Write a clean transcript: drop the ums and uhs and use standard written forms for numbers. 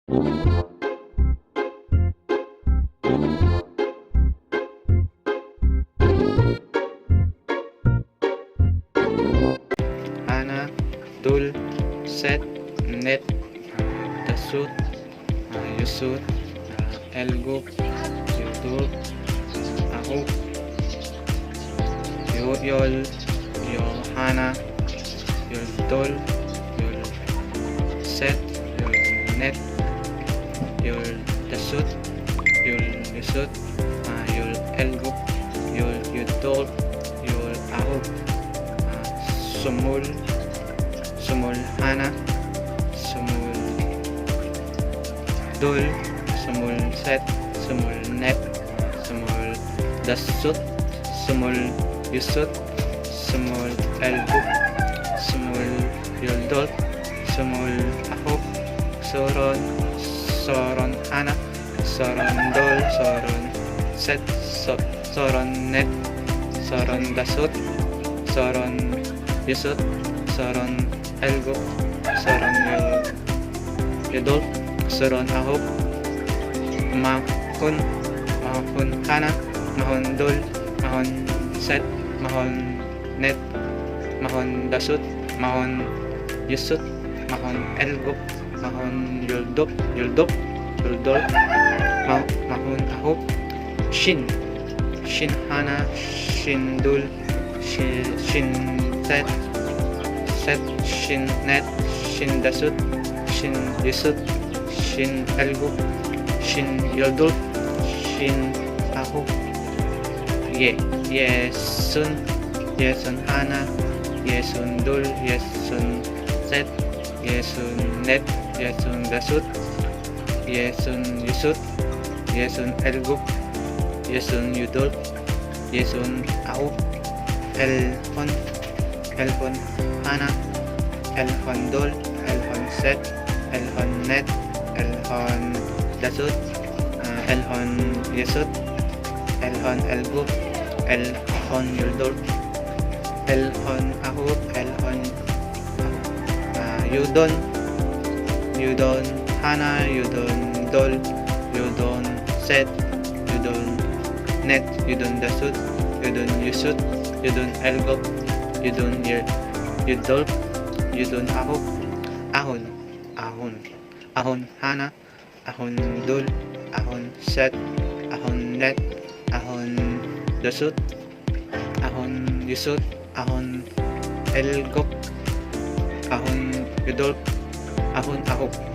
Hana, Dul, Set, Net, Dasut, Yusut, Elguk, Yutul, Ahuk, Yol, Yohana, Yuldol, Yul Set, Yul Net, Yul Dasut, Yul Yusut, Yul Elguk, Yul Yudol, Yul Ahuk, Sumul, Sumul Hana, Sumul Dul, Sumul Set, Sumul Net, Sumul Dasut, Sumul Yusut, Sumul Elbuk, Sumul Yuldol, Sumul Ahuk, Soron, Soron Hana, Soron Dol, Soron Set, Soron Net, Soron Dasut, Soron Yusut, Soron Elguk, Soron Yudol, Soron Ahuk, Mahun, Mahun Hana, Mahon Dul, Mahon Set, Mahon Net, Mahon Dasut, Mahon Yusut, Mahon Elguk, Mahon Yuldop, Yuldol, Mahon Ahuk, Shin, Shin Hana, Shin Dul, Shin Set, Shin Net, Shin Dasut, Shin Yusut, Shin Elguk, Shin Yuldol, Shin Ahuk, Yesun, Yesun Hana, Yesun Dul, Yesun Set, Yesun Net, Yesun Dasut, Yesun Yusut, Yesun Elguk, Yesun Yudol, Yesun Ahuk, Elhon, Elhon Hana, Elhon Dol, Elhon Set, Elhon Net, Elhon Dasut, Elhon Yusut, Elhon Elguk, Elhon Yuldol, Elhon Ahuk, Elhon Yudon, Yudon Hana, Yudon Dol, Yudon Set, Yudon Net, Yudon Dasut, Yudon Yusut, Yudon Elguk, Yudon Yudol, Yudon Ahuk, Ahon, Ahon, Ahon Hana, Ahon Dul, Ahon Set, Ahon Net, Ahon Dasut, Ahon Yusut, Ahon Elguk, Ahon Yudol, Ahon Ahuk.